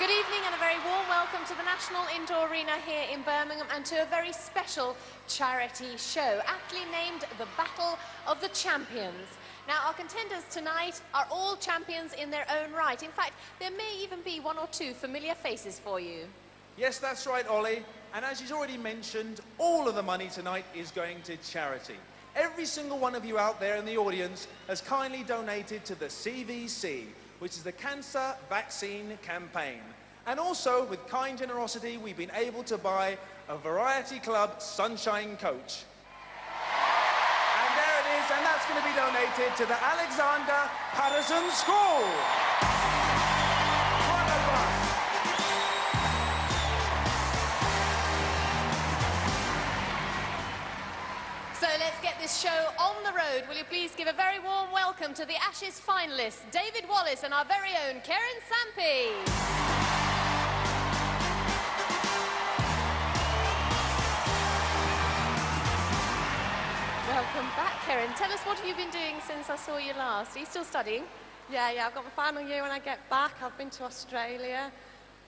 Good evening and a very warm welcome to the National Indoor Arena here in Birmingham and to a very special charity show, aptly named the Battle of the Champions. Now, our contenders tonight are all champions in their own right. In fact, there may even be one or two familiar faces for you. Yes, that's right, Ollie. And as she's already mentioned, all of the money tonight is going to charity. Every single one of you out there in the audience has kindly donated to the CVC, which is the Cancer Vaccine Campaign. And also, with kind generosity, we've been able to buy a Variety Club Sunshine Coach. And there it is, and that's going to be donated to the Alexander Patterson School. What a bus. So let's get this show on the road. Will you please give a very warm welcome to the Ashes finalists, David Wallace and our very own Karen Sampey. Welcome back, Karen. Tell us, what have you been doing since I saw you last? Are you still studying? Yeah, I've got my final year when I get back. I've been to Australia.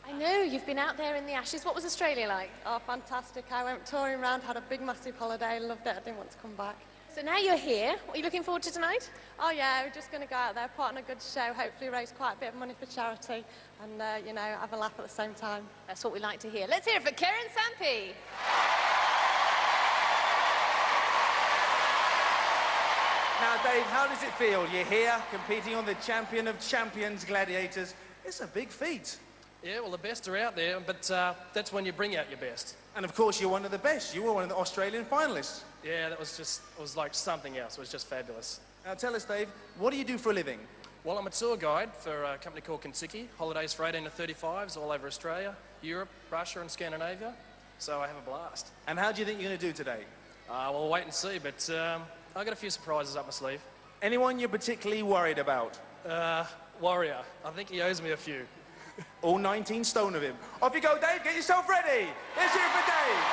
I know, you've been out there in the Ashes. What was Australia like? Oh, fantastic. I went touring around, had a big, massive holiday, loved it. I didn't want to come back. So now you're here. What are you looking forward to tonight? Oh, yeah, we're just going to go out there, put on a good show, hopefully raise quite a bit of money for charity and, you know, have a laugh at the same time. That's what we like to hear. Let's hear it for Karen Sampey. Now, Dave, how does it feel? You're here competing on the champion of champions, Gladiators. It's a big feat. Yeah, well, the best are out there, but that's when you bring out your best. And of course, you're one of the best. You were one of the Australian finalists. Yeah, that was just, it was like something else. It was just fabulous. Now, tell us, Dave, what do you do for a living? Well, I'm a tour guide for a company called Kentucky, holidays for 18 to 35s all over Australia, Europe, Russia and Scandinavia. So I have a blast. And how do you think you're going to do today? We'll wait and see, but I've got a few surprises up my sleeve. Anyone you're particularly worried about? Warrior. I think he owes me a few. All 19 stone of him. Off you go, Dave. Get yourself ready. Let's hear it for Dave.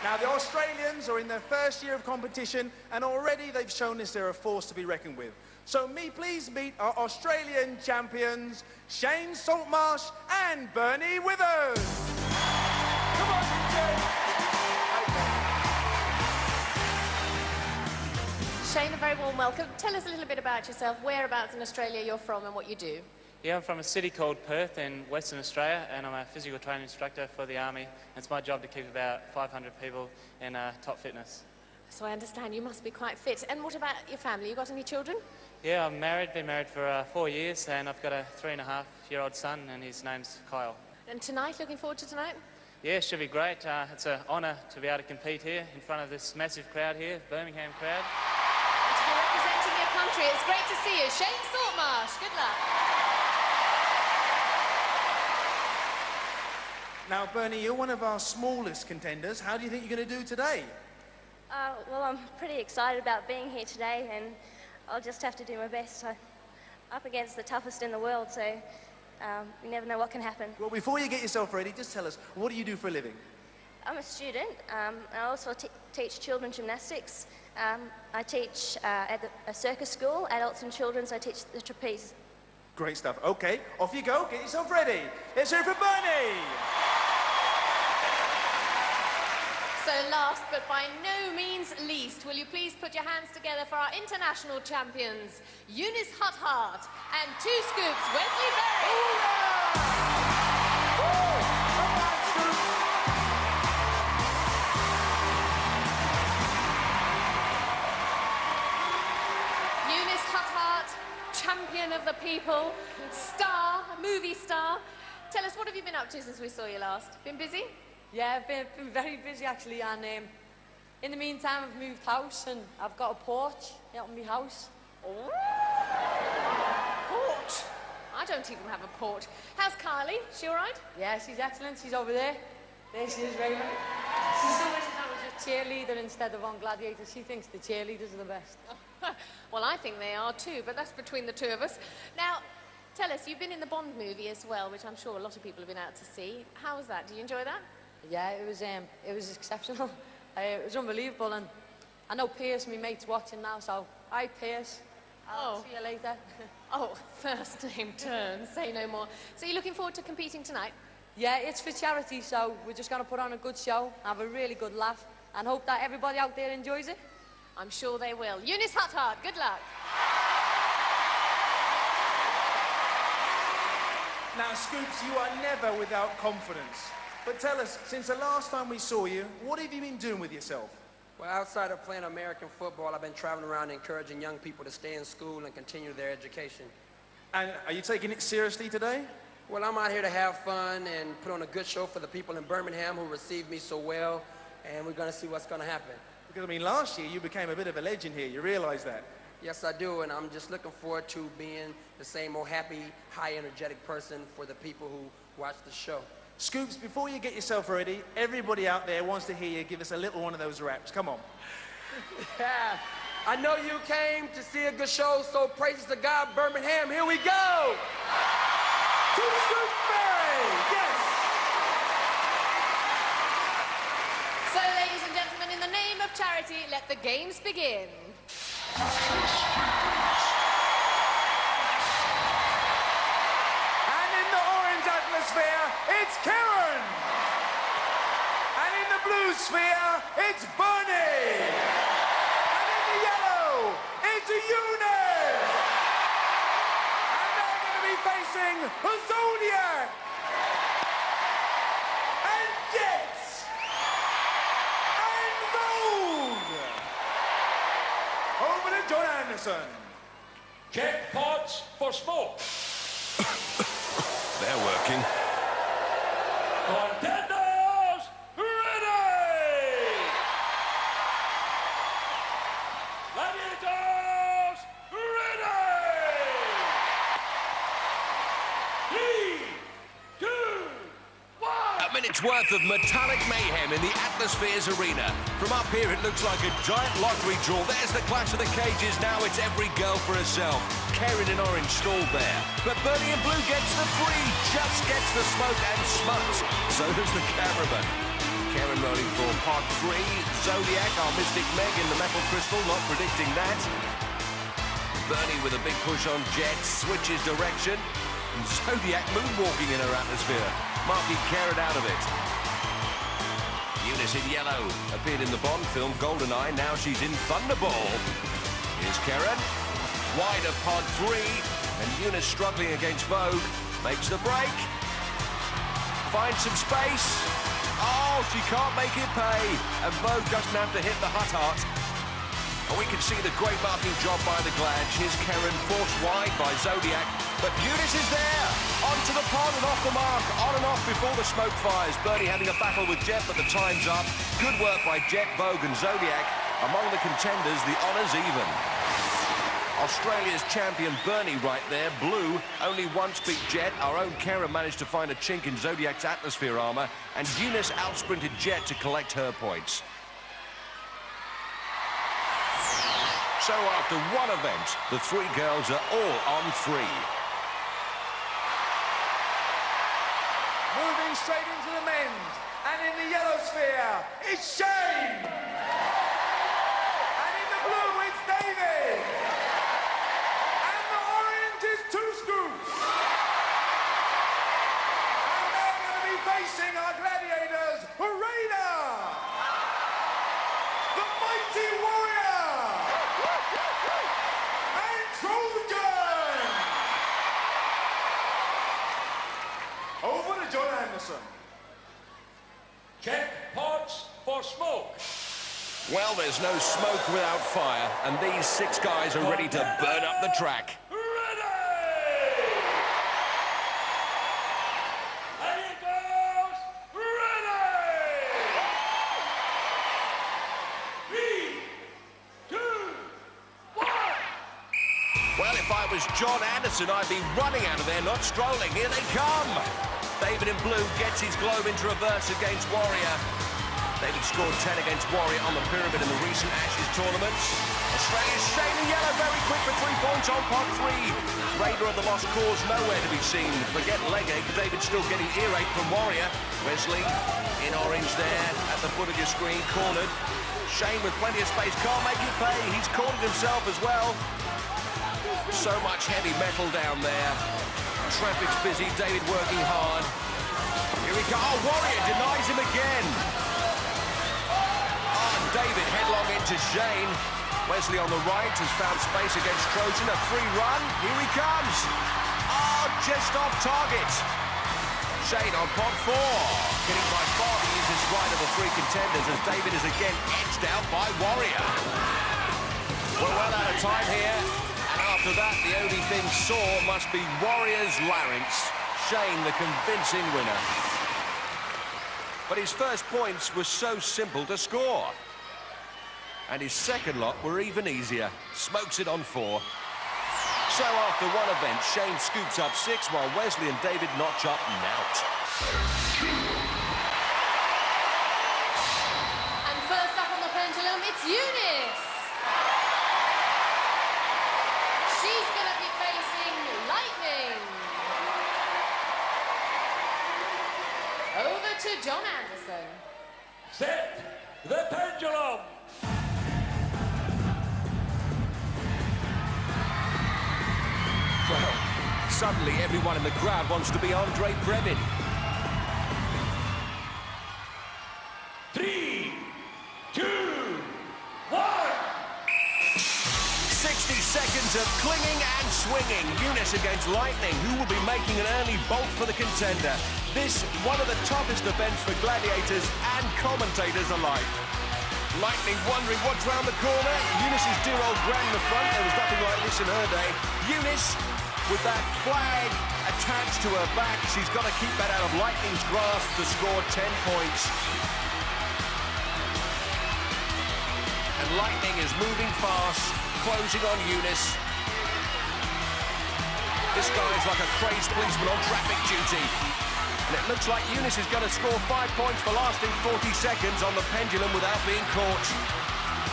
Now, the Australians are in their first year of competition, and already they've shown us they're a force to be reckoned with. So please meet our Australian champions, Shane Saltmarsh and Bernie Withers. Come on, DJ. Shane, a very warm welcome. Tell us a little bit about yourself, whereabouts in Australia you're from and what you do. Yeah, I'm from a city called Perth in Western Australia, and I'm a physical training instructor for the Army. It's my job to keep about 500 people in top fitness. So I understand you must be quite fit. And what about your family? You got any children? Yeah, I'm married, been married for 4 years, and I've got a 3.5-year-old son, and his name's Kyle. And tonight, looking forward to tonight? Yeah, it should be great. It's an honour to be able to compete here in front of this massive crowd here, Birmingham crowd. And to be representing your country, it's great to see you. Shane Saltmarsh, good luck. Now, Bernie, you're one of our smallest contenders. How do you think you're going to do today? Well, I'm pretty excited about being here today, and I'll just have to do my best. I'm up against the toughest in the world, so you never know what can happen. Well, before you get yourself ready, just tell us, what do you do for a living? I'm a student. I also teach children's gymnastics. I teach at a circus school, adults and children's. I teach the trapeze. Great stuff. Okay, off you go. Get yourself ready. Let's hear it for Bernie. So last but by no means least, will you please put your hands together for our international champions, Eunice Huthart and 2 Scoops, Wesley Berry. Eunice Huthart, champion of the people, star, movie star. Tell us, what have you been up to since we saw you last? Been busy? Yeah, I've been very busy actually, and in the meantime I've moved house and I've got a porch out in my house. Oh. Porch? I don't even have a porch. How's Kylie? She all right? Yeah, she's excellent. She's over there. There she is, Raymond. She still wishes I was a cheerleader instead of on Gladiators. She thinks the cheerleaders are the best. Well, I think they are too, but that's between the two of us. Now, tell us, you've been in the Bond movie as well, which I'm sure a lot of people have been out to see. How was that? Do you enjoy that? Yeah, it was exceptional. It was unbelievable, and I know Pierce, my mate's watching now, so hi Pierce. I'll see you later. Oh, first name turn, say no more. So you're looking forward to competing tonight? Yeah, it's for charity, so we're just going to put on a good show, have a really good laugh, and hope that everybody out there enjoys it. I'm sure they will. Eunice Huttard, good luck. Now, Scoops, you are never without confidence. But tell us, since the last time we saw you, what have you been doing with yourself? Well, outside of playing American football, I've been traveling around encouraging young people to stay in school and continue their education. And are you taking it seriously today? Well, I'm out here to have fun and put on a good show for the people in Birmingham who received me so well, and we're going to see what's going to happen. Because, I mean, last year you became a bit of a legend here. You realize that? Yes, I do, and I'm just looking forward to being the same old happy, high, energetic person for the people who watch the show. Scoops, before you get yourself ready, everybody out there wants to hear you give us a little one of those raps. Come on. Yeah, I know you came to see a good show, so praises to God, Birmingham. Here we go. To Scoops Berry, yes. So, ladies and gentlemen, in the name of charity, let the games begin. Sphere, it's Karen! And in the blue sphere, it's Bernie! And in the yellow, it's Eunice! And they're going to be facing Zodiac! And Jets! And Vogue! Over to John Anderson. Jackpots for smoke. They're working. Contenders, ready! Gladiators, ready! 3, 2, 1! A minute's worth of metallic mayhem in the Atmospheres arena. From up here, it looks like a giant lottery draw. There's the clash of the cages. Now it's every girl for herself. Karen in orange stalled there. But Bernie in blue gets the free, just gets the smoke and smuts. So does the cameraman. Karen rolling for part 3. Zodiac, our Mystic Meg in the metal crystal, not predicting that. Bernie with a big push on Jet, switches direction. And Zodiac moonwalking in her atmosphere, marking Karen out of it. Eunice in yellow, appeared in the Bond film GoldenEye, now she's in Thunderball. Here's Karen. Wide of pod 3, and Eunice struggling against Vogue. Makes the break. Finds some space. Oh, she can't make it pay. And Vogue doesn't have to hit the hut. And we can see the great marking job by the Glad. Here's Karen forced wide by Zodiac. But Eunice is there. Onto the pod and off the mark. On and off before the smoke fires. Bernie having a battle with Jet, but the time's up. Good work by Jet, Vogue and Zodiac. Among the contenders, the honours even. Australia's champion Bernie right there, blue, only once beat Jet. Our own Karen managed to find a chink in Zodiac's atmosphere armour, and Eunice outsprinted Jet to collect her points. So after one event, the 3 girls are all on 3. Moving straight into the men's, and in the yellow sphere, it's Shane! And in the blue, it's David! And the orange is 2 Scoops! And they're going to be facing our gladiators, Raider! The mighty warrior! And Trojan! Over to John Anderson. Jackpots for smoke. Well, there's no smoke without fire, and these 6 guys are ready to burn up the track. Well, if I was John Anderson, I'd be running out of there, not strolling. Here they come. David in blue gets his globe into reverse against Warrior. David scored 10 against Warrior on the pyramid in the recent Ashes tournaments. Australia's Shane in yellow, very quick for 3 points on pot 3. Raider of the lost cause, nowhere to be seen. Forget leg ache, David still getting earache from Warrior. Wesley in orange there at the foot of your screen, cornered. Shane with plenty of space, can't make it pay. He's cornered himself as well. So much heavy metal down there. Traffic's busy, David working hard. Here we go. Oh, Warrior denies him again. Oh, and David headlong into Shane. Wesley on the right has found space against Trojan. A free run. Here he comes. Oh, just off target. Shane on pod 4. Getting by far the easiest ride of the three contenders as David is again edged out by Warrior. We're well out of time here. And after that, the only thing sore must be Warrior's larynx. Shane, the convincing winner. But his first points were so simple to score. And his second lot were even easier. Smokes it on 4. So after one event, Shane scoops up 6 while Wesley and David notch up nout. And first up on the pendulum, it's Eunice. She's going to be facing Lightning. Over to John Anderson. Set the pendulum. Well, suddenly everyone in the crowd wants to be Andre Brevin. 3, 2, 1. 60 seconds of clinging and swinging. Eunice against Lightning, who will be making an early bolt for the contender. This, one of the toughest events for gladiators and commentators alike. Lightning wondering what's round the corner. Eunice's dear old gran in the front. There was nothing like this in her day. Eunice, with that flag attached to her back, she's got to keep that out of Lightning's grasp to score 10 points. And Lightning is moving fast, closing on Eunice. This guy's like a crazed policeman on traffic duty. And it looks like Eunice is going to score 5 points for lasting 40 seconds on the pendulum without being caught.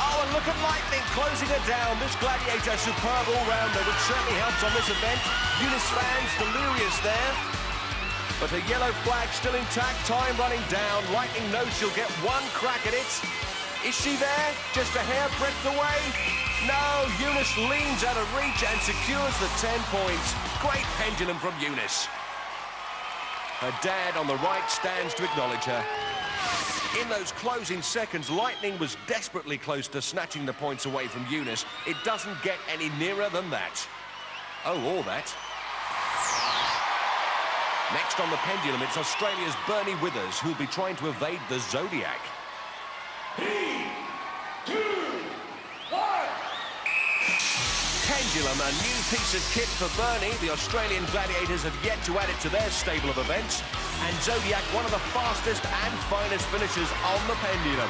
Oh, and look at Lightning closing her down. This gladiator, superb all-rounder, which certainly helps on this event. Eunice fans delirious there. But her yellow flag still intact, time running down. Lightning knows she'll get one crack at it. Is she there? Just a hair breadth away? No, Eunice leans out of reach and secures the 10 points. Great pendulum from Eunice. Her dad on the right stands to acknowledge her. In those closing seconds, Lightning was desperately close to snatching the points away from Eunice. It doesn't get any nearer than that. Oh, all that. Next on the pendulum, it's Australia's Bernie Withers, who'll be trying to evade the Zodiac. 3, 2, 1. Pendulum, a new piece of kit for Bernie. The Australian gladiators have yet to add it to their stable of events. And Zodiac, one of the fastest and finest finishers on the pendulum.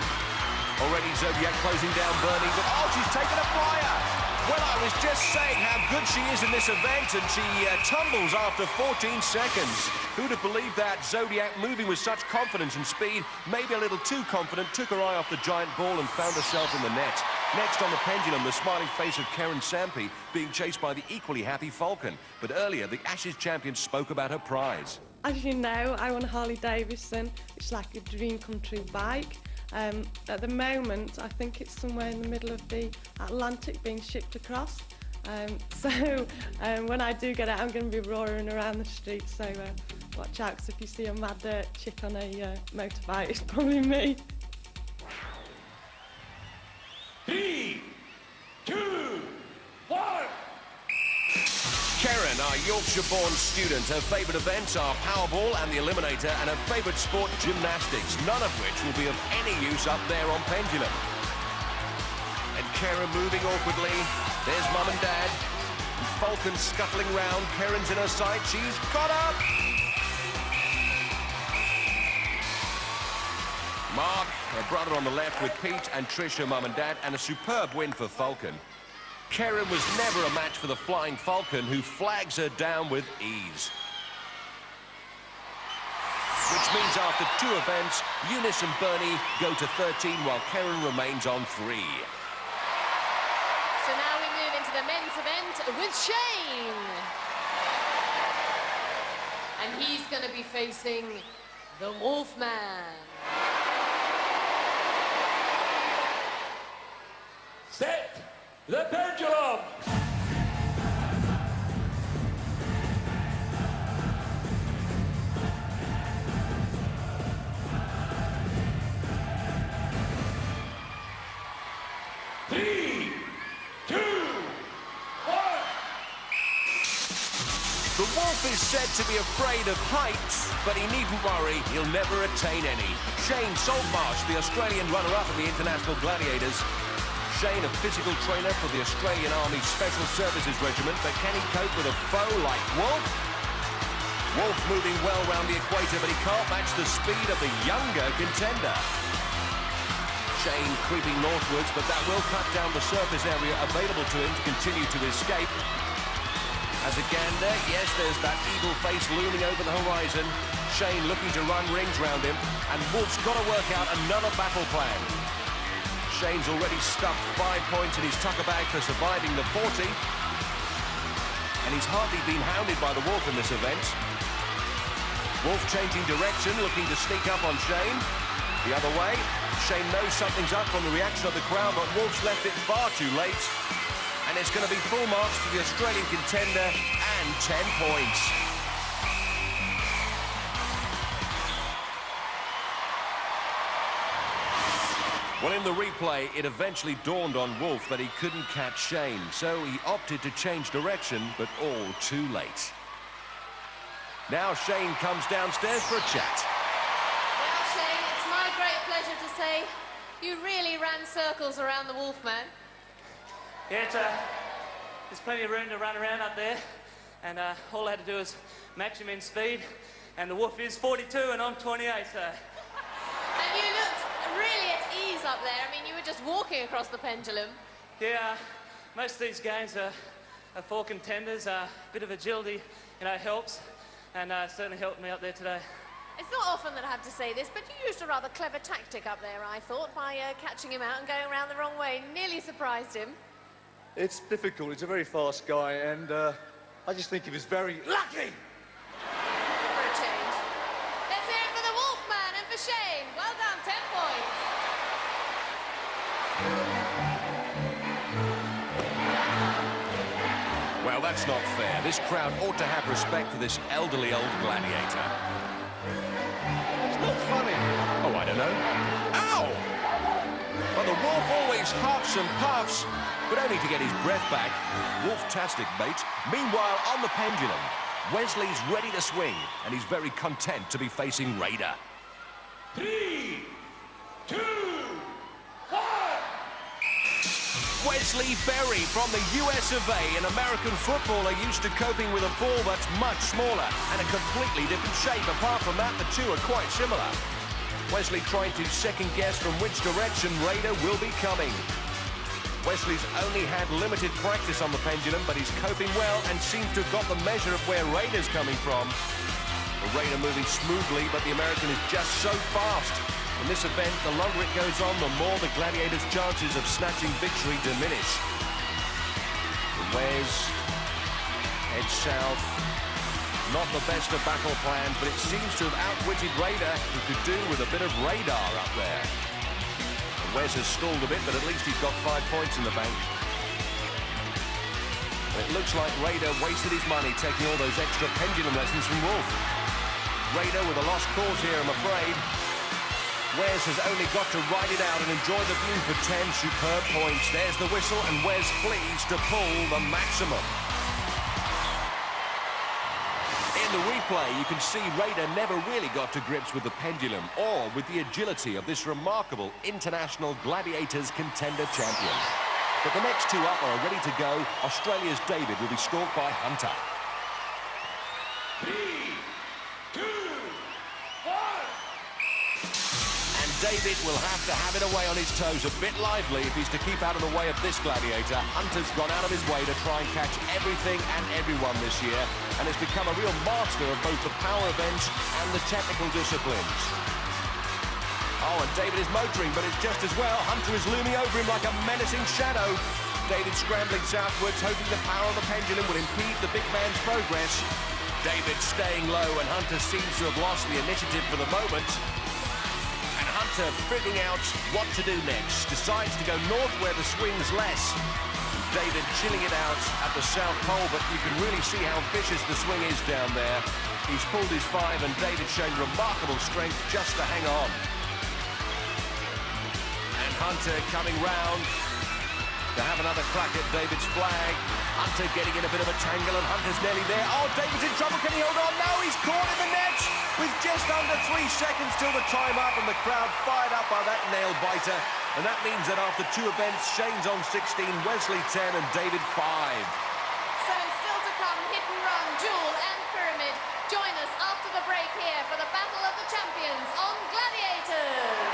Already Zodiac closing down Bernie, but oh, she's taken a flyer. Well, I was just saying how good she is in this event, and she tumbles after 14 seconds. Who'd have believed that? Zodiac moving with such confidence and speed, maybe a little too confident, took her eye off the giant ball and found herself in the net. Next on the pendulum, the smiling face of Karen Sampi being chased by the equally happy Falcon. But earlier, the Ashes champion spoke about her prize. As you know, I won a Harley Davidson. It's like a dream come true bike. At the moment, I think it's somewhere in the middle of the Atlantic being shipped across. So when I do get out, I'm going to be roaring around the streets. So watch out, because if you see a mad chick on a motorbike, it's probably me. 3, 2, 1. Karen, our Yorkshire-born student, her favourite events are Powerball and the Eliminator, and her favourite sport, gymnastics, none of which will be of any use up there on pendulum. And Karen moving awkwardly. There's Mum and Dad. And Falcon scuttling round. Karen's in her sight. She's got up! Mark, her brother on the left with Pete and Trish, her Mum and Dad, and a superb win for Falcon. Karen was never a match for the Flying Falcon, who flags her down with ease. Which means after 2 events, Eunice and Bernie go to 13 while Karen remains on 3. So now we move into the men's event with Shane. And he's going to be facing the Wolfman. Set the pendulum. The Wolf is said to be afraid of heights, but he needn't worry, he'll never attain any. Shane Saltmarsh, the Australian runner-up in the International Gladiators. Shane, a physical trainer for the Australian Army's Special Services Regiment, but can he cope with a foe like Wolf? Wolf moving well round the equator, but he can't match the speed of the younger contender. Shane creeping northwards, but that will cut down the surface area available to him to continue to escape. As a gander, yes, there's that evil face looming over the horizon. Shane looking to run rings round him, and Wolf's got to work out another battle plan. Shane's already stuffed 5 points in his tucker bag for surviving the 40. And he's hardly been hounded by the Wolf in this event. Wolf changing direction, looking to sneak up on Shane. The other way. Shane knows something's up from the reaction of the crowd, but Wolf's left it far too late. And it's going to be full marks to the Australian contender and 10 points. Well, in the replay, it eventually dawned on Wolf that he couldn't catch Shane, so he opted to change direction, but all too late. Now Shane comes downstairs for a chat. Well, Shane, it's my great pleasure to say you really ran circles around the Wolfman. Yeah, there's plenty of room to run around up there, and all I had to do is match him in speed, and the Wolf is 42 and I'm 28, so... And you looked really at ease up there. I mean, you were just walking across the pendulum. Yeah, most of these games are for contenders. A bit of agility, you know, helps, and certainly helped me up there today. It's not often that I have to say this, but you used a rather clever tactic up there, I thought, by catching him out and going around the wrong way. Nearly surprised him. It's difficult. He's a very fast guy, and I just think he was very lucky. For a change. Let's hear it for the Wolfman and for Shane. Well done, 10 points. Well, that's not fair. This crowd ought to have respect for this elderly old gladiator. It's not funny. Oh, I don't know. Ow! Well, the Wolf always huffs and puffs, but only to get his breath back. Wolf-tastic, mate. Meanwhile, on the pendulum, Wesley's ready to swing, and he's very content to be facing Raider. 3, 2, 1. Wesley Berry from the US of A, an American footballer used to coping with a ball that's much smaller and a completely different shape. Apart from that, the two are quite similar. Wesley trying to second-guess from which direction Raider will be coming. Wesley's only had limited practice on the pendulum, but he's coping well and seems to have got the measure of where Raider's coming from. The Raider moving smoothly, but the American is just so fast. In this event, the longer it goes on, the more the Gladiators' chances of snatching victory diminish. The Wes heads south. Not the best of battle plans, but it seems to have outwitted Raider, who could do with a bit of radar up there. Wes has stalled a bit, but at least he's got 5 points in the bank. It looks like Raider wasted his money taking all those extra pendulum lessons from Wolf. Raider with a lost cause here, I'm afraid. Wes has only got to ride it out and enjoy the view for 10 superb points. There's the whistle, and Wes pleased to pull the maximum. In the replay, you can see Raider never really got to grips with the pendulum or with the agility of this remarkable International Gladiators contender champion. But the next two up are ready to go. Australia's David will be stalked by Hunter. 3, 2, 1. And David will have to have it away on his toes, a bit lively if he's to keep out of the way of this gladiator. Hunter's gone out of his way to try and catch everything and everyone this year, and has become a real master of both the power events and the technical disciplines. Oh, and David is motoring, but it's just as well. Hunter is looming over him like a menacing shadow. David scrambling southwards, hoping the power of the pendulum will impede the big man's progress. David staying low, and Hunter seems to have lost the initiative for the moment. And Hunter figuring out what to do next. Decides to go north where the swing's less. David chilling it out at the South Pole, but you can really see how vicious the swing is down there. He's pulled his 5, and David showing remarkable strength just to hang on. And Hunter coming round. to have another crack at David's flag. Hunter getting in a bit of a tangle, and Hunter's nearly there. Oh, David's in trouble. Can he hold on? No, he's caught in the net with just under 3 seconds till the time up, and the crowd fired up by that nail-biter. And that means that after 2 events, Shane's on 16, Wesley 10, and David 5. So still to come, hit and run, duel and pyramid. Join us after the break here for the Battle of the Champions on Gladiators.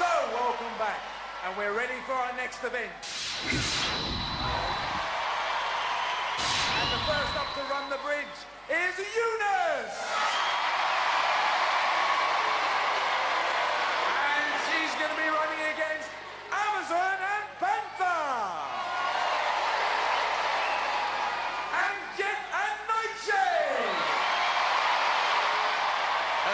So, welcome back, and we're ready for our next event. And the first up to run the bridge is Eunice! And she's going to be running against Amazon and Panther! And Jet and Nightshade!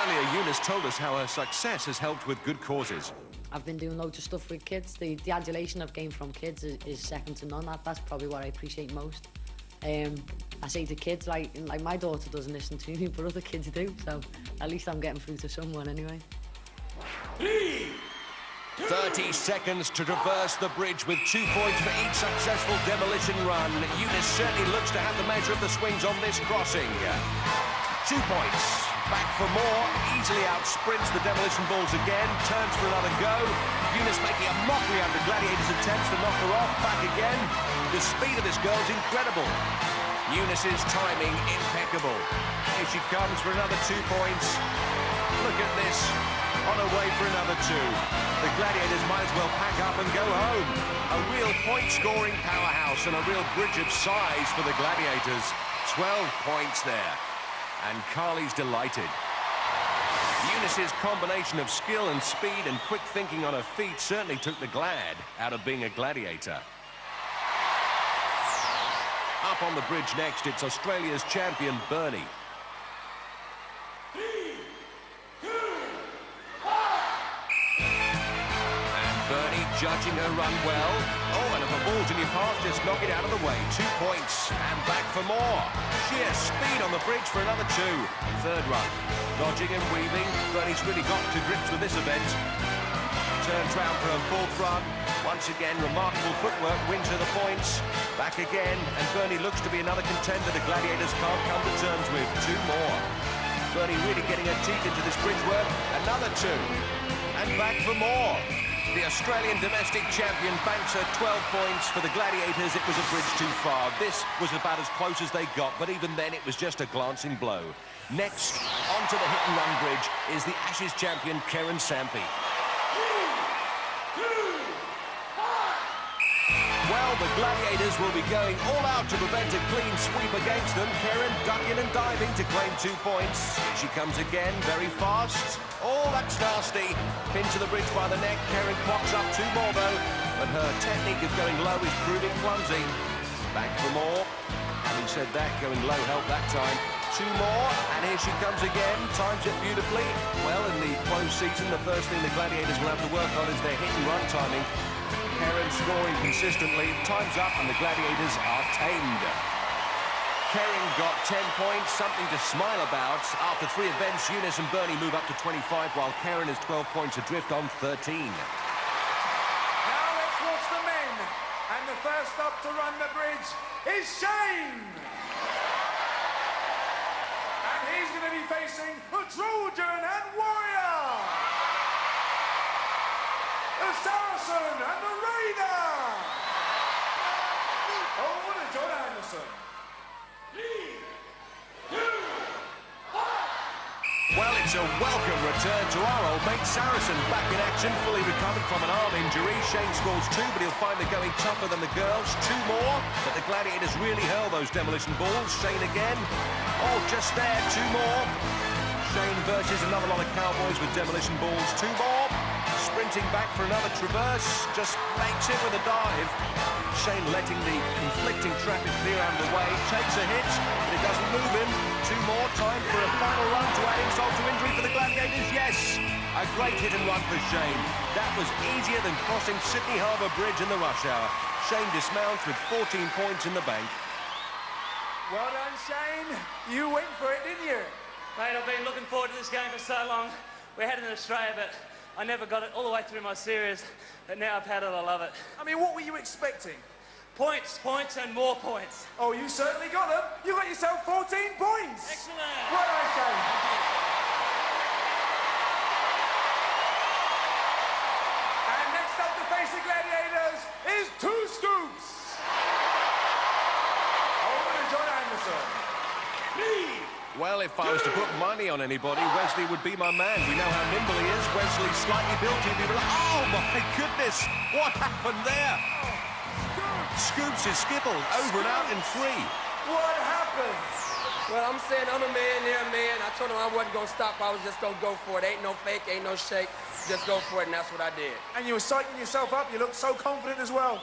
Earlier, Eunice told us how her success has helped with good causes. I've been doing loads of stuff with kids. The adulation I've gained from kids is second to none. That's probably what I appreciate most. I say to kids, like my daughter doesn't listen to me, but other kids do, so at least I'm getting through to someone anyway. 30 seconds to traverse the bridge with 2 points for each successful demolition run. Eunice certainly looks to have the measure of the swings on this crossing. 2 points. Back for more, easily out-sprints the demolition balls again, turns for another go. Eunice making a mockery out of the Gladiators' attempts to knock her off, back again. The speed of this girl's incredible. Eunice's timing impeccable. Here she comes for another 2 points. Look at this, on her way for another 2. The Gladiators might as well pack up and go home. A real point-scoring powerhouse and a real bridge of size for the Gladiators. 12 points there. And Carly's delighted. Eunice's combination of skill and speed and quick thinking on her feet certainly took the Glad out of being a gladiator. Up on the bridge next, it's Australia's champion, Bernie. 3, 2, 1. And Bernie judging her run well. Oh, and if a ball's in your path, just knock it out of the way. 2 points, and back for more. Sheer speed on the bridge for another 2. Third run. Dodging and weaving. Bernie's really got to grips with this event. Turns round for her 4th run. Once again, remarkable footwork wins her the points. Back again, and Bernie looks to be another contender the Gladiators can't come to terms with. 2 more. Bernie really getting her teeth into this bridge work. Another 2. And back for more. The Australian domestic champion banks her 12 points. For the Gladiators, it was a bridge too far. This was about as close as they got, but even then it was just a glancing blow. Next, onto the hit-and-run bridge, is the Ashes champion, Karen Sampi. 3, 2, 1. Well, the Gladiators will be going all out to prevent a clean sweep against them. Karen ducking and diving to claim 2 points. Here she comes again, very fast. Oh, that's nasty. Pin to the bridge by the neck. Karen clocks up 2 more, though. But her technique of going low is proving clumsy. Back for more. Having said that, going low helped that time. 2 more, and here she comes again. Times it beautifully. Well, in the close season, the first thing the Gladiators will have to work on is their hit-and-run timing. Karen scoring consistently. Time's up, and the Gladiators are tamed. Karen got 10 points, something to smile about. After 3 events, Eunice and Bernie move up to 25, while Karen is 12 points adrift on 13. Now let's watch the men. And the first up to run the bridge is Shane. And he's going to be facing the Trojan and Warrior. The Saracen and the Raider. Oh, what a John Anderson. 3, 2, 1. Well, it's a welcome return to our old mate Saracen. Back in action, fully recovered from an arm injury. Shane scores 2, but he'll find they're going tougher than the girls. 2 more, but the Gladiators really hurl those demolition balls. Shane again. Oh, just there, 2 more. Shane versus another lot of cowboys with demolition balls. 2 more. Sprinting back for another traverse. Just makes it with a dive. Shane letting the conflicting traffic clear out of the way. Takes a hit, but it doesn't move him. 2 more. Time for a final run to add insult to injury for the Gladiators. Yes! A great hit and run for Shane. That was easier than crossing Sydney Harbour Bridge in the rush hour. Shane dismounts with 14 points in the bank. Well done, Shane. You went for it, didn't you? Mate, I've been looking forward to this game for so long. We had it in Australia, but I never got it all the way through my series. But now I've had it, I love it. I mean, what were you expecting? Points, points, and more points. Oh, you certainly got them. You got yourself 14 points. Excellent. Well done, Shane. And next up to face the Gladiators is Two Scoops. Over to John Anderson. Me. Well, if I was to put money on anybody, Wesley would be my man. We know how nimble he is. Wesley's slightly built. He'd be like, oh, my goodness. What happened there? Scoops his skipple over and out in 3. What happened? Well, I'm saying I'm a man, they're a man. I told him I wasn't going to stop. I was just going to go for it. Ain't no fake, ain't no shake. Just go for it, and that's what I did. And you were psyching yourself up. You looked so confident as well.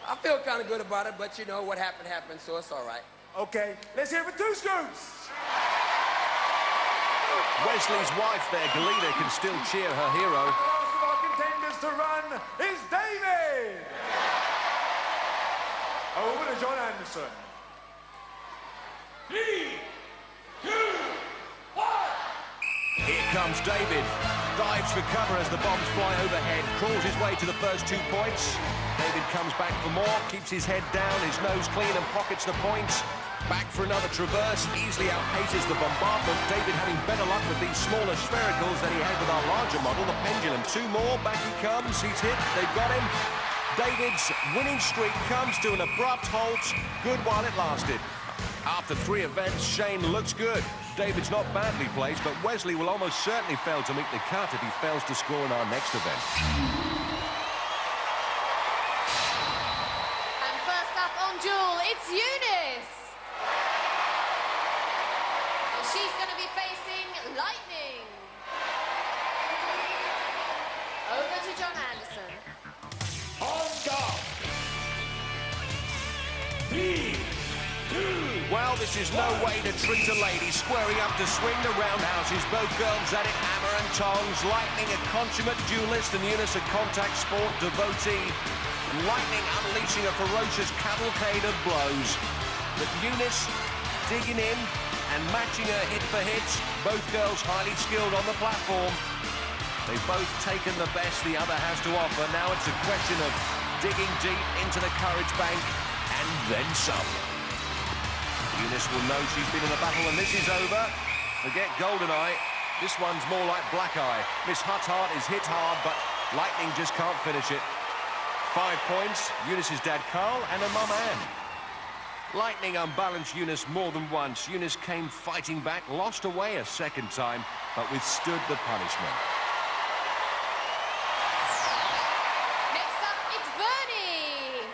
I feel kind of good about it, but you know, what happened, happened, so it's all right. Okay, let's hear it for Two Scoops. Wesley's wife there, Galita, can still cheer her hero. The last of our contenders to run is David. Over to John Anderson. 3, 2, 1. Here comes David. Dives for cover as the bombs fly overhead. Crawls his way to the first 2 points. David comes back for more. Keeps his head down, his nose clean, and pockets the points. Back for another traverse. Easily outpaces the bombardment. David having better luck with these smaller sphericals than he had with our larger model, the Pendulum. 2 more. Back he comes. He's hit. They've got him. David's winning streak comes to an abrupt halt. Good while it lasted. After 3 events, Shane looks good. David's not badly placed, but Wesley will almost certainly fail to meet the cut if he fails to score in our next event. And first up on duel, it's Eunice. And she's going to be facing Lightning. Over to John Anderson. On guard. 3, 2. Well, this is no way to treat a lady. Squaring up to swing the roundhouses. Both girls at it, hammer and tongs. Lightning, a consummate duelist, and Eunice, a contact sport devotee. And Lightning unleashing a ferocious cavalcade of blows. But Eunice digging in and matching her hit for hits. Both girls highly skilled on the platform. They've both taken the best the other has to offer. Now it's a question of digging deep into the courage bank and then some. Eunice will know she's been in a battle and this is over. Forget GoldenEye. This one's more like Black Eye. Miss Huthart is hit hard, but Lightning just can't finish it. 5 points, Eunice's dad Carl and her mum Anne. Lightning unbalanced Eunice more than once. Eunice came fighting back, lost away a second time, but withstood the punishment. Next up, it's Bernie.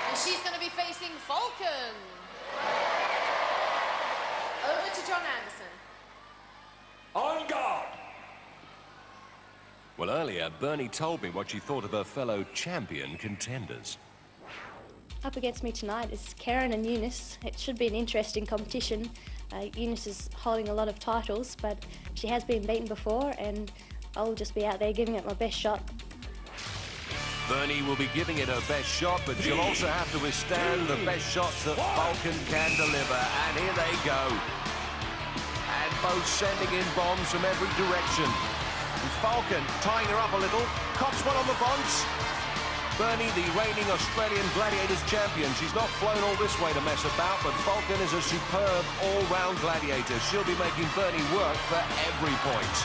And she's going to be facing Falcon. Over to John Anderson. On guard. Well, earlier, Bernie told me what she thought of her fellow champion contenders. Up against me tonight is Karen and Eunice. It should be an interesting competition. Eunice is holding a lot of titles, but she has been beaten before, and I'll just be out there giving it my best shot. Bernie will be giving it her best shot, but she'll also have to withstand the best shots that Falcon can deliver. And here they go. And both sending in bombs from every direction. And Falcon tying her up a little, cops one on the bounce. Bernie, the reigning Australian Gladiators champion. She's not flown all this way to mess about, but Falcon is a superb all-round gladiator. She'll be making Bernie work for every point.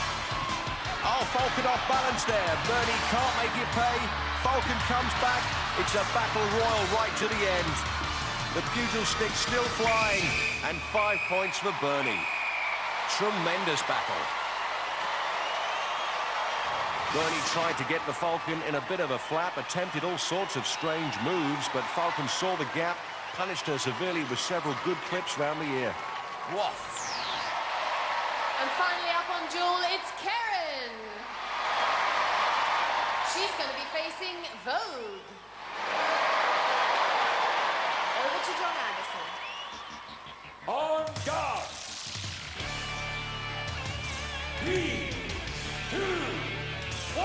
Oh, Falcon off balance there. Bernie can't make it pay. Falcon comes back. It's a battle royal right to the end. The bugle stick still flying, and 5 points for Bernie. Tremendous battle. Bernie tried to get the Falcon in a bit of a flap, attempted all sorts of strange moves, but Falcon saw the gap, punished her severely with several good clips round the ear. Woof. And finally up on duel, it's Karen. She's going to be facing Vogue. Over to John Anderson. On guard. 3, 2, 1.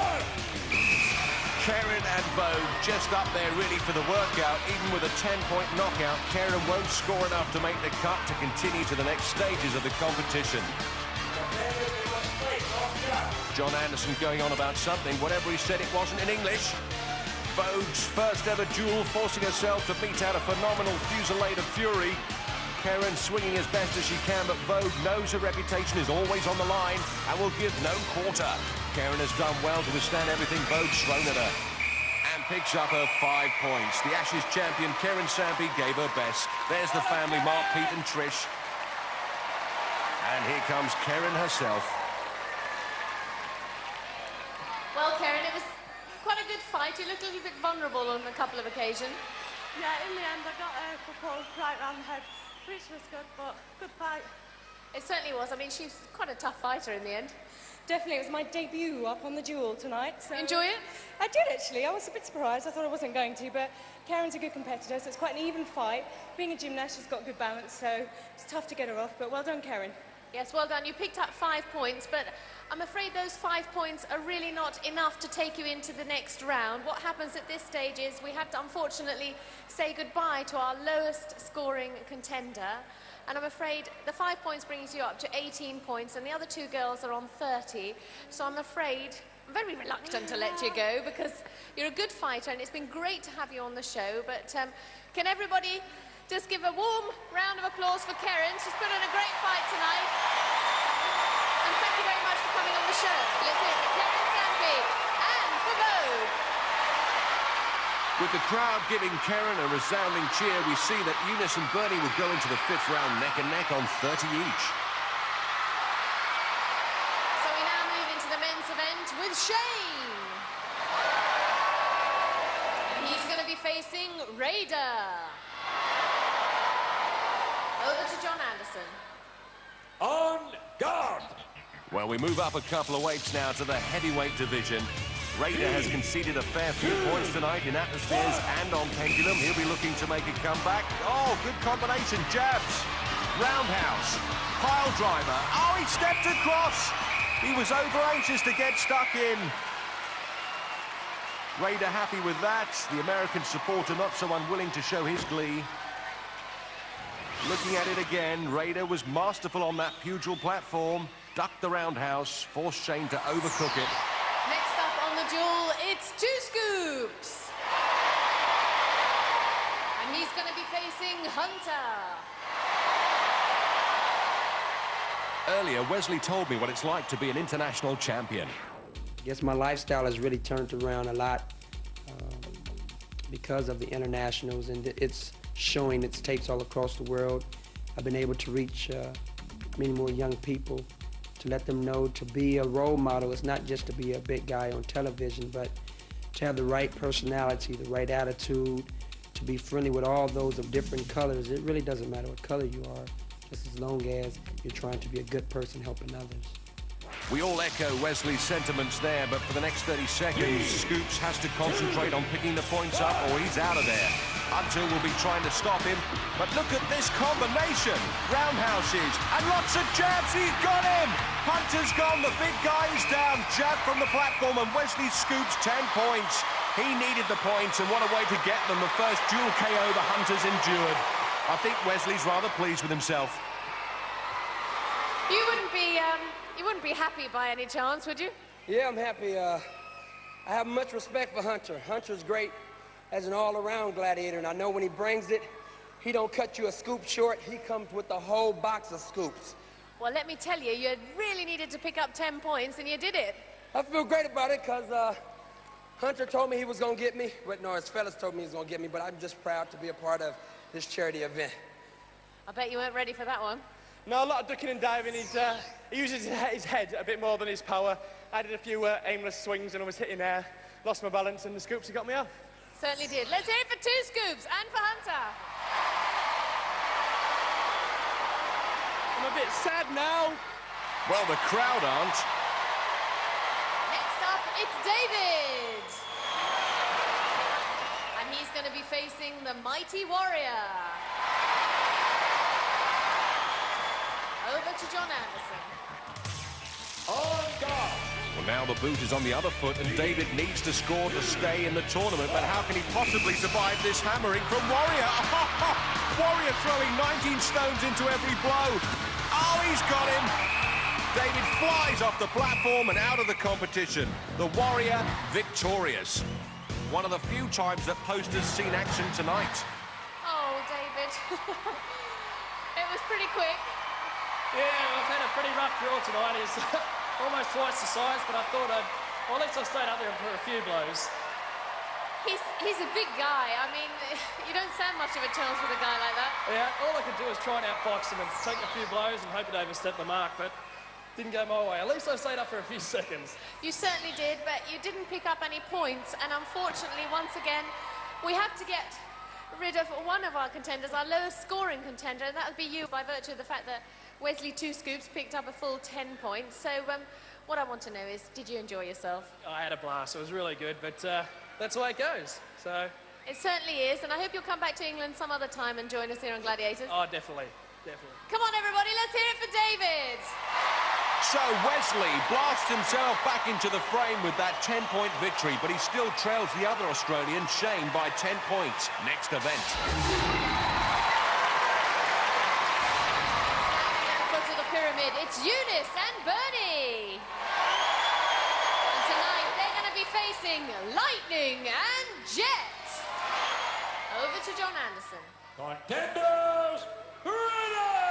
Karen and Vogue just up there really for the workout. Even with a 10-point knockout, Karen won't score enough to make the cut to continue to the next stages of the competition. John Anderson going on about something. Whatever he said, it wasn't in English. Vogue's first ever duel, forcing herself to beat out a phenomenal fusillade of fury. Karen swinging as best as she can, but Vogue knows her reputation is always on the line and will give no quarter. Karen has done well to withstand everything Vogue's thrown at her. And picks up her 5 points. The Ashes champion, Karen Sampey, gave her best. There's the family, Mark, Pete and Trish. And here comes Karen herself. Well, Karen, it was quite a good fight. You looked a little bit vulnerable on a couple of occasions. Yeah, in the end, I got a couple right round the head, which was good, but good fight. It certainly was. I mean, she's quite a tough fighter in the end. Definitely, it was my debut up on the duel tonight. So enjoy it? I did, actually. I was a bit surprised. I thought I wasn't going to, but Karen's a good competitor, so it's quite an even fight. Being a gymnast, she's got good balance, so it's tough to get her off, but well done, Karen. Yes, well done. You picked up 5 points, but I'm afraid those 5 points are really not enough to take you into the next round. What happens at this stage is we have to, unfortunately, say goodbye to our lowest scoring contender. And I'm afraid the 5 points brings you up to 18 points, and the other 2 girls are on 30. So I'm afraid, I'm very reluctant to let you go, because you're a good fighter, and it's been great to have you on the show. But can everybody just give a warm round of applause for Karen? She's put on a great fight tonight. And thank you very much for coming on the show. Let's hear it for Karen Sampey and for Vogue. With the crowd giving Karen a resounding cheer, we see that Eunice and Bernie will go into the 5th round neck and neck on 30 each. So we now move into the men's event with Shane. And he's going to be facing Raider. Over to John Anderson. On guard! Well, we move up a couple of weights now to the heavyweight division. Raider has conceded a fair few points tonight in atmospheres and on pendulum. He'll be looking to make a comeback. Oh, good combination. Jabs, roundhouse, pile driver. Oh, he stepped across. He was over anxious to get stuck in. Raider happy with that. The American supporter not so unwilling to show his glee. Looking at it again, Raider was masterful on that pugil platform. Ducked the roundhouse, forced Shane to overcook it. Next up on the duel, it's 2 scoops. And he's going to be facing Hunter. Earlier, Wesley told me what it's like to be an international champion. I guess my lifestyle has really turned around a lot because of the internationals, and it's showing its tapes all across the world. I've been able to reach many more young people, to let them know to be a role model is not just to be a big guy on television, but to have the right personality, the right attitude, to be friendly with all those of different colors. It really doesn't matter what color you are, just as long as you're trying to be a good person helping others. We all echo Wesley's sentiments there, but for the next 30 seconds, Scoops has to concentrate on picking the points up or he's out of there. Hunter will be trying to stop him, but look at this combination. Roundhouses and lots of jabs. He's got him. Hunter's gone. The big guy is down. Jab from the platform, and Wesley Scoops 10 points. He needed the points, and what a way to get them. The first dual KO the Hunter's endured. I think Wesley's rather pleased with himself. You wouldn't be happy by any chance, would you? Yeah, I'm happy. I have much respect for Hunter. Hunter's great as an all-around gladiator, and I know when he brings it, he don't cut you a scoop short. He comes with a whole box of scoops. Well, let me tell you, you really needed to pick up 10 points, and you did it. I feel great about it, because Hunter told me he was going to get me. But no, his fellas told me he was going to get me, but I'm just proud to be a part of this charity event. I bet you weren't ready for that one. No, a lot of ducking and diving. He uses his head a bit more than his power. I did a few aimless swings and I was hitting air, lost my balance, and the scoops have got me off. Certainly did. Let's hear it for 2 scoops and for Hunter. I'm a bit sad now. Well, the crowd aren't. Next up, it's David. And he's going to be facing the Mighty Warrior. Over to John Anderson. On guard! Well, Now the boot is on the other foot, and David needs to score to stay in the tournament. But how can he possibly survive this hammering from Warrior? Warrior throwing 19 stones into every blow. Oh, he's got him. David flies off the platform and out of the competition. The Warrior victorious. One of the few times that Post has seen action tonight. Oh, David. It was pretty quick. Yeah, I've had a pretty rough draw tonight. He's almost twice the size, but I thought well, at least I stayed up there for a few blows. He's a big guy. I mean, you don't stand much of a chance with a guy like that. Yeah, all I could do was try and outbox him and take a few blows and hope it overstepped the mark, but didn't go my way. At least I stayed up for a few seconds. You certainly did, but you didn't pick up any points, and unfortunately, once again, we have to get rid of one of our contenders, our lowest scoring contender, and that would be you, by virtue of the fact that Wesley Two Scoops picked up a full 10 points. So what I want to know is, did you enjoy yourself? I had a blast. It was really good, but that's the way it goes. So it certainly is, and I hope you'll come back to England some other time and join us here on Gladiators. Oh, definitely. Come on, everybody, let's hear it for David. So Wesley blasts himself back into the frame with that 10-point victory, but he still trails the other Australian, Shane, by 10 points. Next event. To the pyramid, it's Eunice and Bernie. And tonight they're going to be facing Lightning and Jet. Over to John Anderson. Contenders, ready!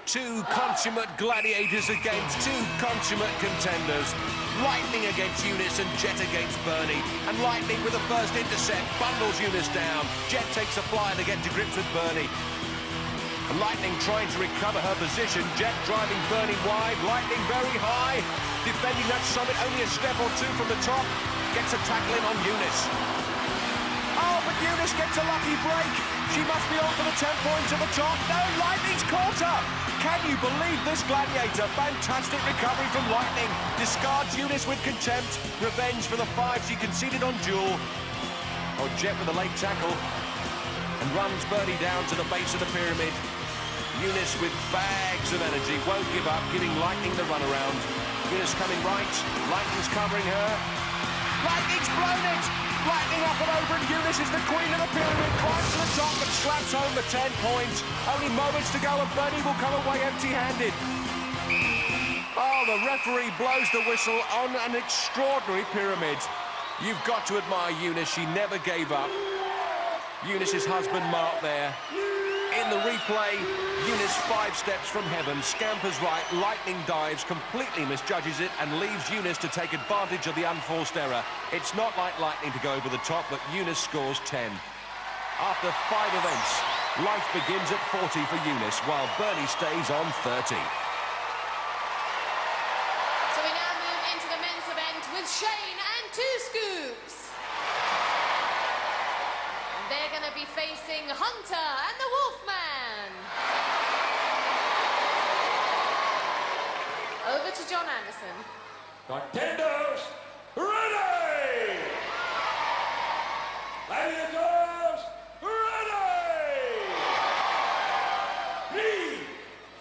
Two consummate gladiators against two consummate contenders. Lightning against Eunice and Jet against Bernie. And Lightning with the first intercept bundles Eunice down. Jet takes a flyer to get to grips with Bernie. And Lightning trying to recover her position. Jet driving Bernie wide. Lightning very high. Defending that summit only a step or two from the top. Gets a tackle in on Eunice. Oh, but Eunice gets a lucky break. She must be on for the 10 points at the top. No, Lightning's caught up. Can you believe this gladiator? Fantastic recovery from Lightning. Discards Eunice with contempt. Revenge for the 5 she conceded on Jewel. Oh, Jet with a late tackle. And runs Bernie down to the base of the pyramid. Eunice with bags of energy. Won't give up, giving Lightning the runaround. Eunice coming right. Lightning's covering her. Lightning's blown it! Lightning up and over, and Eunice is the queen of the pyramid, climbs to the top and slaps home the 10 points. Only moments to go and Bernie will come away empty-handed. Oh, the referee blows the whistle on an extraordinary pyramid. You've got to admire Eunice, she never gave up. Eunice's husband Mark there. In the replay, Eunice 5 steps from heaven, scampers right, Lightning dives, completely misjudges it and leaves Eunice to take advantage of the unforced error. It's not like Lightning to go over the top, but Eunice scores 10. After 5 events, life begins at 40 for Eunice, while Bernie stays on 30. So we now move into the men's event with Shane and Two Scoops. They're going to be facing Hunter and the Wolfman. Over to John Anderson. Contenders, ready! Gladiators, ready! 3,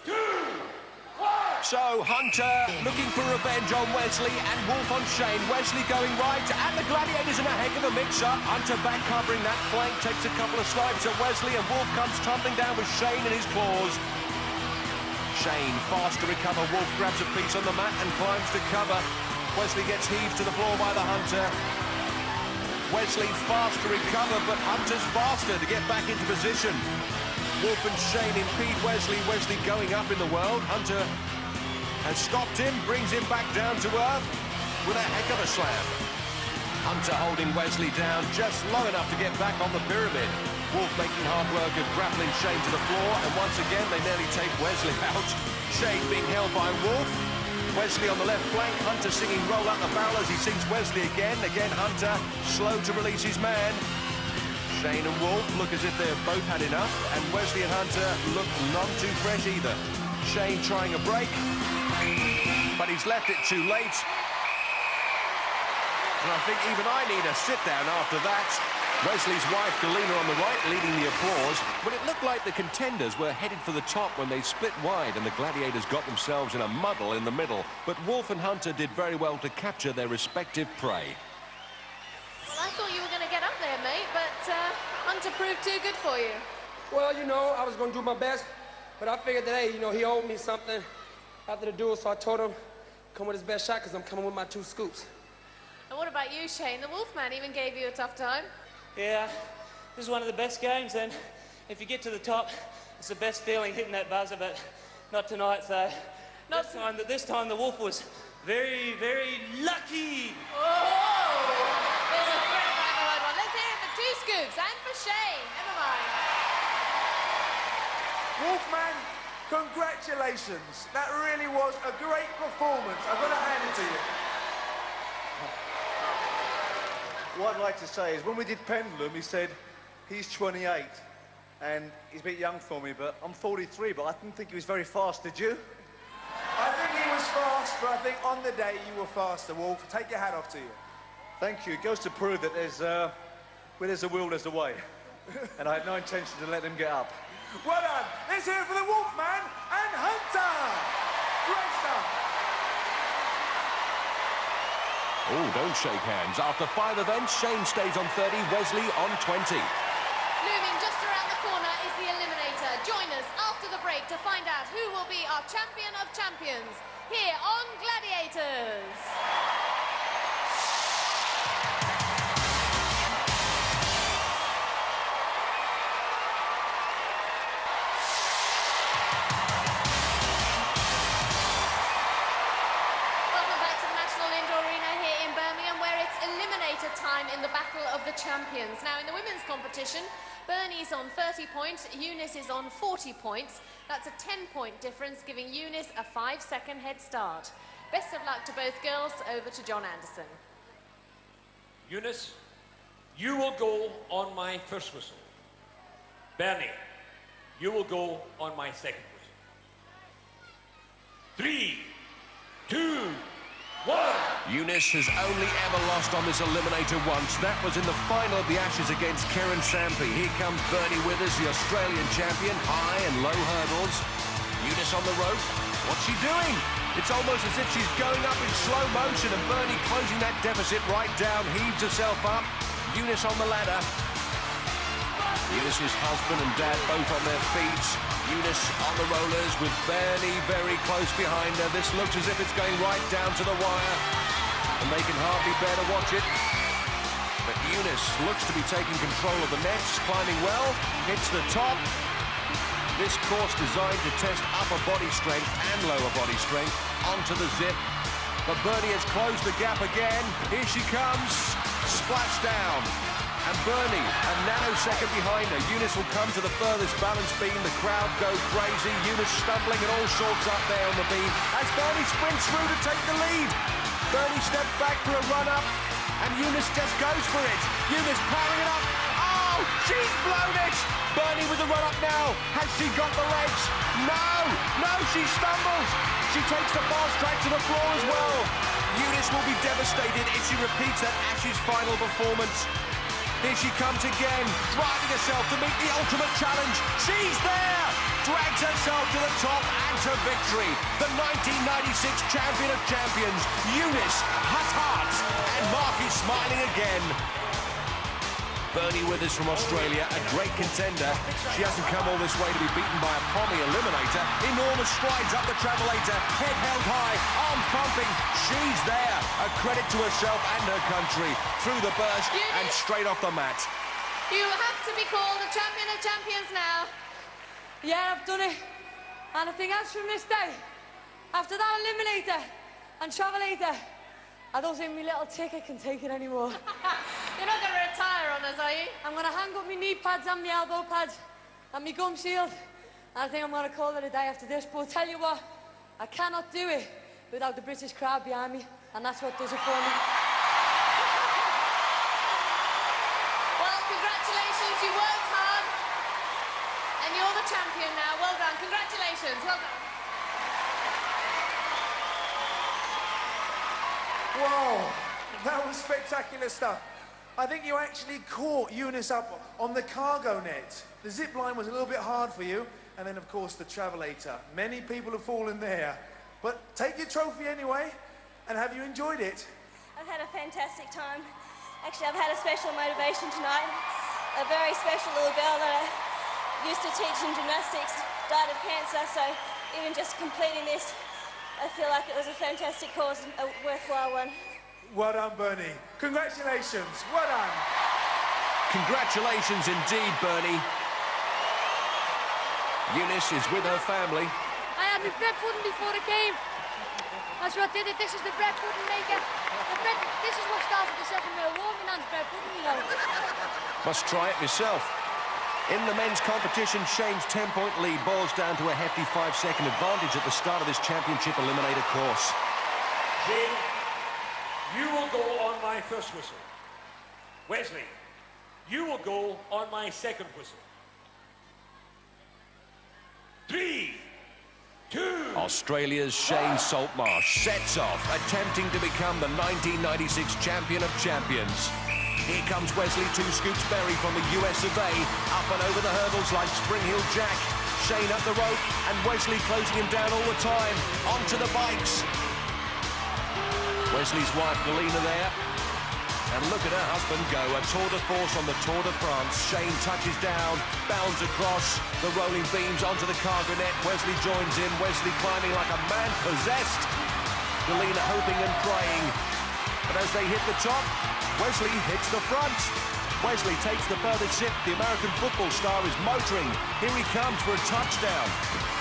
2, 1! So Hunter looking for revenge on Wesley and Wolf on Shane. Wesley going right, and the Gladiators in a heck of a mix-up. Hunter back covering that flank, takes a couple of swipes at Wesley, and Wolf comes tumbling down with Shane in his claws. Shane fast to recover. Wolf grabs a piece on the mat and climbs to cover. Wesley gets heaved to the floor by the Hunter. Wesley fast to recover, but Hunter's faster to get back into position. Wolf and Shane impede Wesley. Wesley going up in the world. Hunter has stopped him, brings him back down to earth with a heck of a slam. Hunter holding Wesley down just long enough to get back on the pyramid. Wolf making hard work of grappling Shane to the floor, and once again they nearly take Wesley out. Shane being held by Wolf. Wesley on the left flank, Hunter singing Roll Up the Barrel as he sings Wesley again. Again Hunter, slow to release his man. Shane and Wolf look as if they've both had enough, and Wesley and Hunter look none too fresh either. Shane trying a break, but he's left it too late. And I think even I need a sit-down after that. Wesley's wife, Galena, on the right, leading the applause. But it looked like the contenders were headed for the top when they split wide and the Gladiators got themselves in a muddle in the middle. But Wolf and Hunter did very well to capture their respective prey. Well, I thought you were going to get up there, mate, but Hunter proved too good for you. Well, you know, I was going to do my best, but I figured that, hey, you know, he owed me something after the duel, so I told him come with his best shot because I'm coming with my 2 scoops. And what about you, Shane? The Wolfman even gave you a tough time. Yeah, this is one of the best games, and if you get to the top, it's the best feeling hitting that buzzer, but not tonight, so this time the Wolf was very, very lucky. Oh! There's a threat right behind one. Let's hear it for 2 scoops, and for Shane. Never mind. Wolfman, congratulations. That really was a great performance. I've got to hand it to you. What I'd like to say is when we did Pendulum, he said he's 28 and he's a bit young for me, but I'm 43, but I didn't think he was very fast, did you? I think he was fast, but I think on the day you were faster, Wolf. Take your hat off to you. Thank you. It goes to prove that where there's a will, there's a way. And I had no intention to let them get up. Well done. Let's hear it for the Wolfman and Hunter. Great stuff. Oh, don't shake hands. After 5 events, Shane stays on 30, Wesley on 20. Looming just around the corner is the Eliminator. Join us after the break to find out who will be our champion of champions here on Gladiators. Time in the Battle of the Champions. Now, in the women's competition, Bernie's on 30 points, Eunice is on 40 points. That's a 10-point difference, giving Eunice a 5-second head start. Best of luck to both girls. Over to John Anderson. Eunice, you will go on my first whistle. Bernie, you will go on my second whistle. 3, 2, 1. Eunice has only ever lost on this Eliminator once. That was in the final of the Ashes against Karen Sampi. Here comes Bernie Withers, the Australian champion, high and low hurdles. Eunice on the rope. What's she doing? It's almost as if she's going up in slow motion, and Bernie closing that deficit right down, heaves herself up. Eunice on the ladder. Eunice's husband and dad both on their feet. Eunice on the rollers with Bernie very close behind her. This looks as if it's going right down to the wire, and they can hardly bear to watch it. But Eunice looks to be taking control of the nets, climbing well, hits the top. This course designed to test upper body strength and lower body strength onto the zip. But Bernie has closed the gap again. Here she comes, splash down. And Bernie, a nanosecond behind her. Eunice will come to the furthest balance beam. The crowd go crazy. Eunice stumbling and all sorts up there on the beam as Bernie sprints through to take the lead. Bernie steps back for a run-up, and Eunice just goes for it. Eunice powering it up. Oh, she's blown it! Bernie with the run-up now. Has she got the legs? No, she stumbles. She takes the fast track to the floor as well. Eunice will be devastated if she repeats that Ashes final performance. Here she comes again, driving herself to meet the ultimate challenge. She's there! Drags herself to the top and to victory. The 1996 champion of champions, Eunice Hut. And Mark is smiling again. Bernie Withers from Australia, a great contender. She hasn't come all this way to be beaten by a pommy eliminator. Enormous strides up the travelator, head held high, arms pumping. She's there. A credit to herself and her country. Through the burst and straight off the mat. You have to be called the champion of champions now. Yeah, I've done it. And I think that's from this day. After that eliminator and travelator, I don't think my little ticket can take it anymore. You're not going to retire on us, are you? I'm going to hang up my knee pads and my elbow pads and my gum shield. And I think I'm going to call it a day after this. But I'll tell you what, I cannot do it without the British crowd behind me. And that's what does it for me. Well, congratulations. You worked hard. And you're the champion now. Well done. Congratulations. Well done. Whoa, that was spectacular stuff. I think you actually caught Eunice up on the cargo net. The zip line was a little bit hard for you. And then, of course, the Travelator. Many people have fallen there. But take your trophy anyway. And have you enjoyed it? I've had a fantastic time. Actually, I've had a special motivation tonight. A very special little girl that I used to teach in gymnastics died of cancer, so even just completing this, I feel like it was a fantastic cause, a worthwhile one. Well done, Bernie. Congratulations. Well done. Congratulations indeed, Bernie. Eunice is with her family. I had my bread pudding before the game. That's what did it. This is the bread pudding maker. This is what started the Second World War. My nan's bread pudding, you know. Must try it myself. In the men's competition, Shane's 10-point lead boils down to a hefty 5-second advantage at the start of this championship eliminator course. Shane, you will go on my first whistle. Wesley, you will go on my second whistle. 3, 2... Australia's Shane Saltmarsh sets off, attempting to become the 1996 champion of champions. Here comes Wesley Two Scoops Berry from the US of A, up and over the hurdles like Spring Hill Jack. Shane up the rope, and Wesley closing him down all the time. Onto the bikes. Wesley's wife, Galina, there. And look at her husband go, a tour de force on the Tour de France. Shane touches down, bounds across the rolling beams onto the cargo net. Wesley joins in, Wesley climbing like a man possessed. Galina hoping and praying. But as they hit the top, Wesley hits the front. Wesley takes the furthest sip. The American football star is motoring. Here he comes for a touchdown.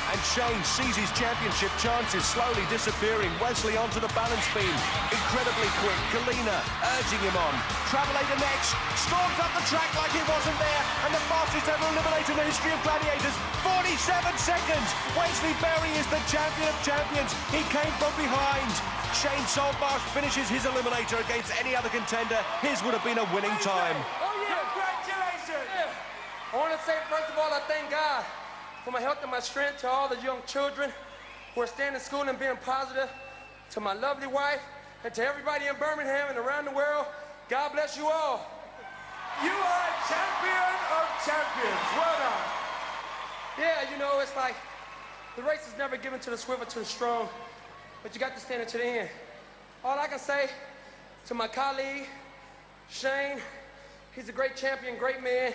And Shane sees his championship chances slowly disappearing. Wesley onto the balance beam. Incredibly quick. Galina urging him on. Travelator next. Storms up the track like he wasn't there. And the fastest ever eliminator in the history of Gladiators. 47 seconds. Wesley Berry is the champion of champions. He came from behind. Shane Saltmarsh finishes his eliminator against any other contender. His would have been a winning time. Oh, yeah. Congratulations. Yeah. I want to say, first of all, I thank God for my health and my strength, to all the young children who are staying in school and being positive, to my lovely wife, and to everybody in Birmingham and around the world. God bless you all. You are a champion of champions. Well done. Yeah, you know, it's like the race is never given to the swift or to the strong, but you got to stand it to the end. All I can say to my colleague, Shane, he's a great champion, great man.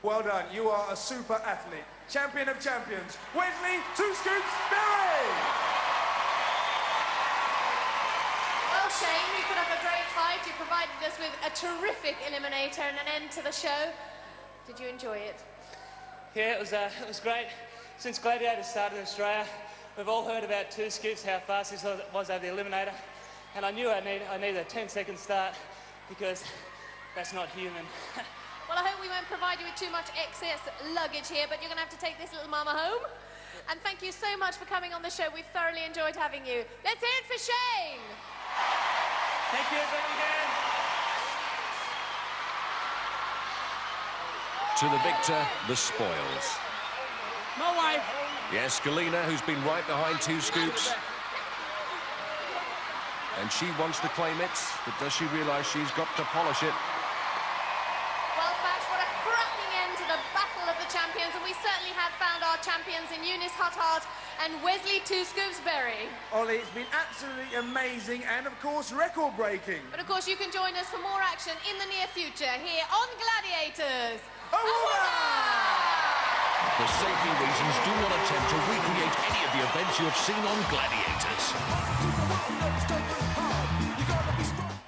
Well done. You are a super athlete. Champion of champions, Wesley Two Scoops Berry! Well, Shane, we put up a great fight. You provided us with a terrific eliminator and an end to the show. Did you enjoy it? Yeah, it was great. Since Gladiators started in Australia, we've all heard about Two Scoops, how fast he was over the eliminator. And I knew I needed a 10-second start, because that's not human. Well, I hope we won't provide you with too much excess luggage here, but you're going to have to take this little mama home. And thank you so much for coming on the show. We've thoroughly enjoyed having you. Let's hear it for Shane. Thank you, again. To the victor, the spoils. My wife. Yes, Galina, who's been right behind Two Scoops. And she wants to claim it, but does she realise she's got to polish it? Well, Fash, what a cracking end to the Battle of the Champions, and we certainly have found our champions in Eunice Hutthart and Wesley Two Scoops Berry. Ollie, it's been absolutely amazing and, of course, record-breaking. But, of course, you can join us for more action in the near future here on Gladiators. For safety reasons, do not attempt to recreate any of the events you have seen on Gladiators.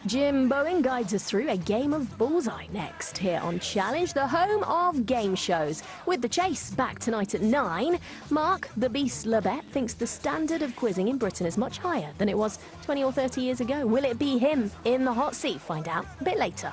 Jim Bowen guides us through a game of Bullseye next, here on Challenge, the home of game shows. With The Chase back tonight at 9, Mark, the Beast Labette, thinks the standard of quizzing in Britain is much higher than it was 20 or 30 years ago. Will it be him in the hot seat? Find out a bit later.